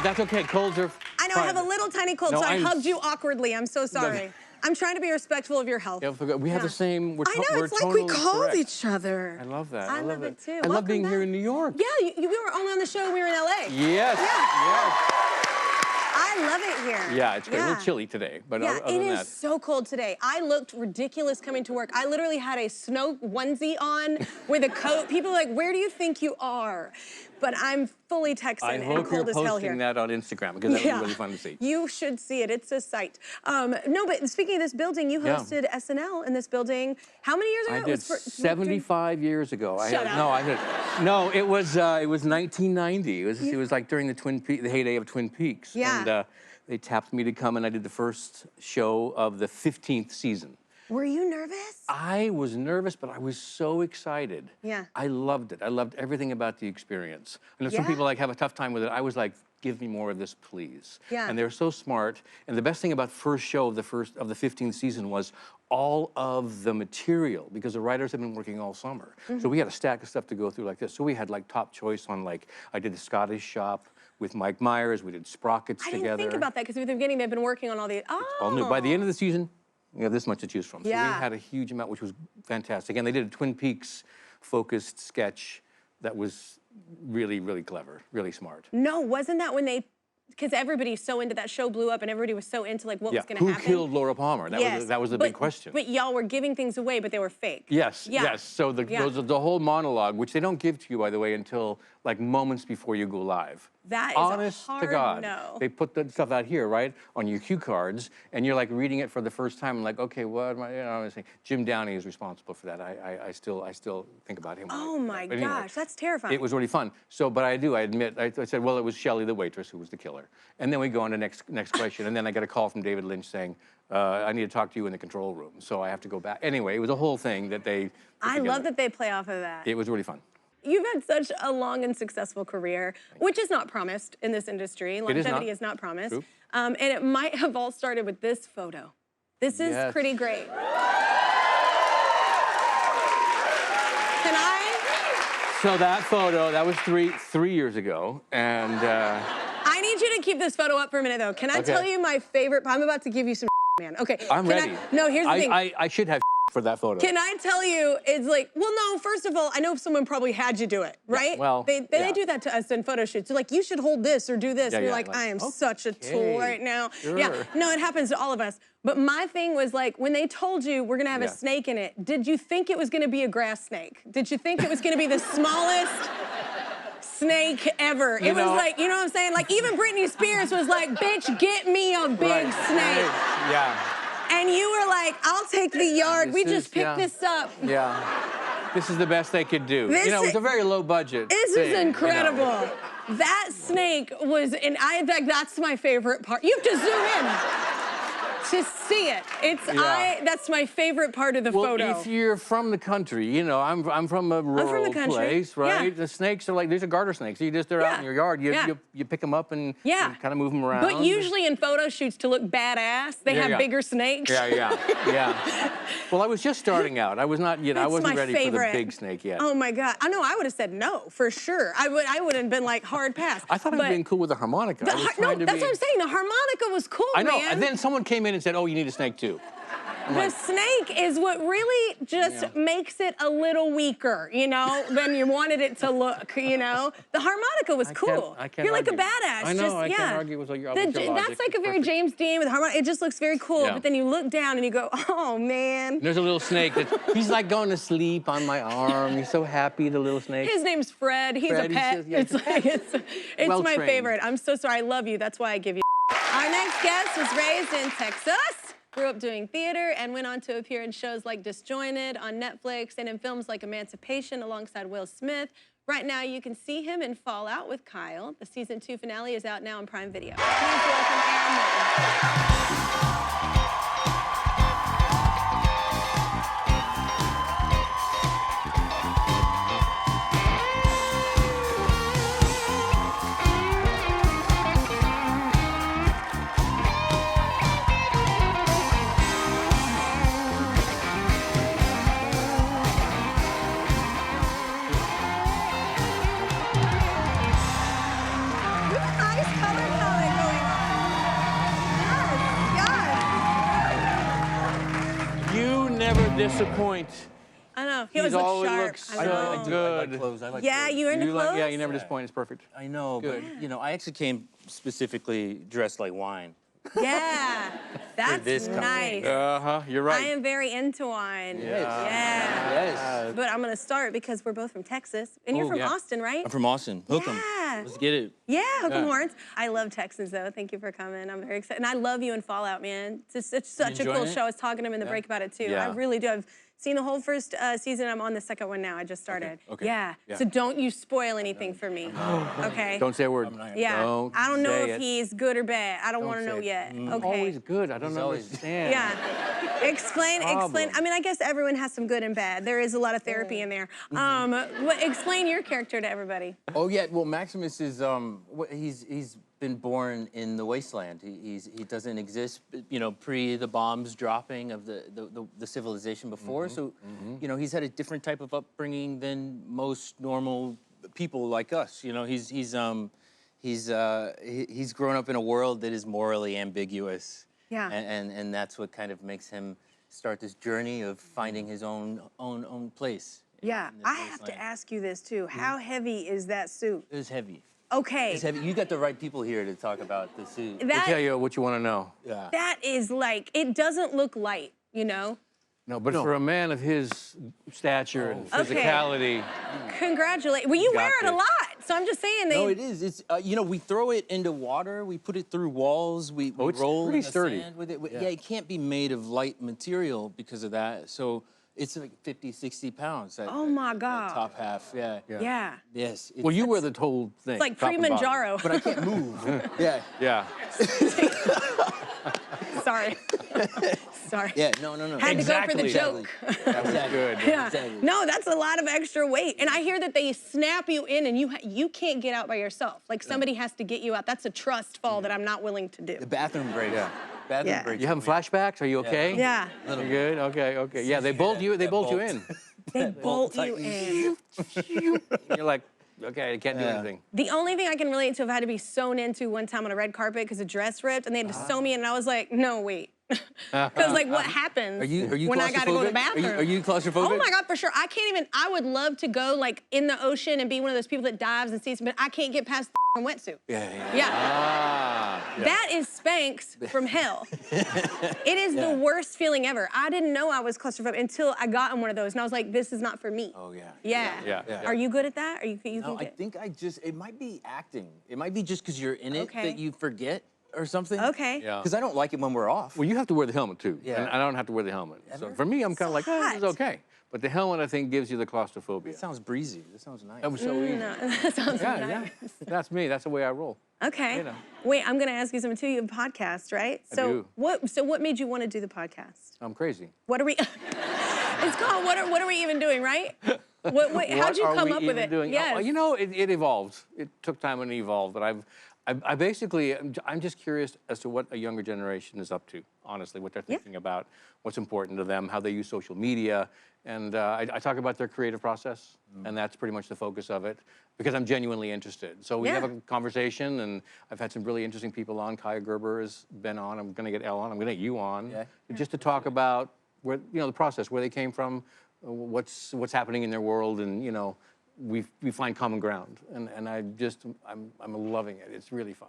That's okay. Colds are I know, I have a little tiny cold, No, so I hugged you awkwardly. I'm so sorry. I'm trying to be respectful of your health. Yeah, we have the same. I know, it's like we called each other. I love that. I love it too. I love being here in New York. Yeah, we were only on the show when we were in LA. Yes. Yes. I love it here. Yeah, it's great. A little chilly today, but other it than is that. so cold today. I looked ridiculous coming to work. I literally had a snow onesie on with a coat. People are like, where do you think you are? But I'm fully Texan and cold as hell here. I hope you're posting that on Instagram because that would be really fun to see. You should see it. It's a sight. No, but speaking of this building, you hosted SNL in this building. How many years ago? I did 75 years ago. Shut up. No, I did. No, it was 1990. It was like during the heyday of Twin Peaks. Yeah. And they tapped me to come, and I did the first show of the 15th season. Were you nervous? I was nervous, but I was so excited. Yeah. I loved it. I loved everything about the experience. I know some people have a tough time with it. I was like, give me more of this, please. Yeah. And they were so smart. And the best thing about the first show of the 15th season was all of the material, because the writers had been working all summer. So we had a stack of stuff to go through like this. So we had like top choice on I did the Scottish Shop with Mike Myers. We did Sprockets together. I didn't think about that because at the beginning they've been working on all the. It's all new. By the end of the season, we have this much to choose from. So we had a huge amount, which was fantastic. And they did a Twin Peaks focused sketch that was really, really clever, really smart. No, wasn't that when they, because everybody's so into that show blew up and everybody was so into like what was going to happen. Who killed Laura Palmer? That was the big question. But y'all were giving things away, but they were fake. Yes, yes. So the whole monologue, which they don't give to you, by the way, until like moments before you go live. That is honest a hard to God. no. They put the stuff out here, right, on your cue cards, and you're like reading it for the first time, and like, okay, what am I? I'm saying Jim Downey is responsible for that. I still think about him. Oh my gosh, that's terrifying. It was really fun. So, but I admit, I said, well, it was Shelley, the waitress, who was the killer. And then we go on to next question, and then I got a call from David Lynch saying, I need to talk to you in the control room, so I have to go back. Anyway, it was a whole thing that they. I love that they play off of that. It was really fun. You've had such a long and successful career, which is not promised in this industry. Longevity is not promised. True. And it might have all started with this photo. This is pretty great. Can I? So that photo, that was three years ago, and. I need you to keep this photo up for a minute, though. Can I tell you my favorite? I'm about to give you some man. Okay. I'm ready. No, here's the thing. I should have for that photo. Can I tell you, it's like, well, no, first of all, I know someone probably had you do it, right? Yeah, well, they do that to us in photo shoots. They're like, you should hold this or do this. And you're like, I am such a tool right now. Sure. Yeah, no, it happens to all of us. But my thing was like, when they told you we're gonna have a snake in it, did you think it was gonna be a grass snake? Did you think it was gonna be the smallest snake ever? It was like, you know what I'm saying? Like even Britney Spears was like, bitch, get me a big snake. Yeah. And you were like, I'll take the yard. We just picked this up. Yeah. This is the best they could do. This it's a very low budget. This is incredible. That snake was, and I think that's my favorite part. You have to zoom in to see it. That's my favorite part of the photo. Well, if you're from the country, I'm from a rural place, right? The snakes are like, these are garter snakes. They're out in your yard. You pick them up and kind of move them around. But usually in photo shoots, to look badass, they have bigger snakes. Yeah. Well, I was just starting out. I was not, I wasn't ready for the big snake yet. Oh my God. I know, I would have said no, for sure. I would have been like hard pass. I thought I'd been cool with the harmonica. No, that's what I'm saying. The harmonica was cool, I know. man. And then someone came in and said, oh, you need a snake too. The snake is what really just makes it a little weaker, than you wanted it to look, The harmonica was cool. I can't You're like argue. a badass. I know, I can't argue with your logic. That's like a very James Dean with harmonica. It just looks very cool. But then you look down and you go, oh, man. There's a little snake he's like going to sleep on my arm. He's so happy, the little snake. His name's Fred. He's a pet. It's my favorite. I'm so sorry. I love you. That's why I give you. Our next guest was raised in Texas. Grew up doing theater and went on to appear in shows like Disjointed on Netflix and in films like Emancipation alongside Will Smith. Right now, you can see him in Fall Out with Kyle. The season 2 finale is out now on Prime Video. Please welcome Aaron Moten. Nice color disappoint. I know. He He's always always looks looks sharp. I know. so good. I like clothes. I like Yeah, clothes. you're into clothes? Yeah, you never disappoint. It's perfect. I know, Good. but you know, I actually came specifically dressed like wine. Yeah, that's this company. nice. You're right. I am very into wine. Yes. Yeah. Yes. But I'm gonna start because we're both from Texas, and you're Oh, from yeah. Austin, right? I'm from Austin. Hook 'em. Yeah. Let's get it. Yeah, hook 'em Yeah. horns. I love Texans though. Thank you for coming. I'm very excited, and I love you in Fallout, man. It's such a cool enjoying it? show. I was talking to him in the break about it too. Yeah. I really do. I've seen the whole first season. I'm on the second one now. I just started. Okay. Yeah. Yeah. So don't you spoil anything for me. Okay. Don't say a word. Yeah. I don't know say if it. he's good or bad. I don't want to say know it. yet. Okay. Always good. I don't always- understand. Yeah. Explain. I mean, I guess everyone has some good and bad. There is a lot of therapy in there. Explain your character to everybody. Oh yeah. Well, Maximus is he's been born in the wasteland. He doesn't exist, you know, pre the bombs dropping of the civilization before. So, you know, he's had a different type of upbringing than most normal people like us. You know, he's grown up in a world that is morally ambiguous. Yeah. And that's what kind of makes him start this journey of finding his own place. Yeah. in this I have to wasteland. ask you this too. How heavy is that suit? It was heavy. Okay. It's heavy. You got the right people here to talk about the suit. I'll tell That you what you want to know. Yeah. that is like, it doesn't look light, you know? No, but for a man of his stature and Okay. physicality, Congratulate. Well, you wear it a this. lot. So I'm just saying No, it is. It's you know, we throw it into water. We put it through walls. We it's roll pretty in the sturdy. sand with it. Yeah, it can't be made of light material because of that. So it's like 50, 60 pounds. That, Oh my that God. top half. Yeah. Yeah. Yes. well, you wear the whole thing. It's like top and bottom. pre-Manjaro. But I can't move. Yeah. Yeah. Sorry. Sorry. Yeah. No. Had to go for the Exactly. joke. That was good. Yeah. Exactly. No, that's a lot of extra weight. And I hear that they snap you in and you can't get out by yourself. Like somebody has to get you out. That's a trust fall that I'm not willing to do. The bathroom breaks. Yeah. Bathroom Yeah. breaks. You having flashbacks? Are you okay? Yeah. You good? Okay. Yeah, they bolt you. They bolt you in. They bolt you in. You're like, okay, I can't do Yeah. anything. The only thing I can relate to, I've had to be sewn into one time on a red carpet because a dress ripped and they had to sew me in and I was like, no, wait. Because like what happens Are you when I gotta go to the claustrophobic? bathroom? Are you claustrophobic? Oh my God, for sure. I can't even, I would love to go like in the ocean and be one of those people that dives and sees, but I can't get past the wetsuit. Yeah. Yeah. Ah. That is Spanx from hell. It is the worst feeling ever. I didn't know I was claustrophobic until I got in one of those and I was like, this is not for me. Oh yeah. Yeah. Are you good at that? Are you No, I think it might be acting. It might be just because you're in it Okay. that you forget or something. Okay. Yeah. Because I don't like it when we're off. Well, you have to wear the helmet too. Yeah. And I don't have to wear the helmet. So Ever? for me, I'm kind of like, oh, this is hot. okay. But the helmet, I think, gives you the claustrophobia. That sounds breezy. That sounds nice. That was so easy. No, that sounds Yeah, nice. yeah. That's me. That's the way I roll. Okay. You know. Wait, I'm gonna ask you something too. You have a podcast, right? do. What made you want to do the podcast? I'm crazy. What are we? It's called what are we even doing, right? How'd you What are come we up with even it? doing? Yes. Oh, you know, it evolved. It took time and evolved, but I basically, I'm just curious as to what a younger generation is up to, honestly, what they're thinking about, what's important to them, how they use social media. And I talk about their creative process, and that's pretty much the focus of it, because I'm genuinely interested. So we have a conversation, and I've had some really interesting people on. Kaya Gerber has been on. I'm going to get Elle on. I'm going to get you on, just to talk about where, you know, the process, where they came from, what's happening in their world, and, you know, we find common ground, and I'm loving it. It's really fun.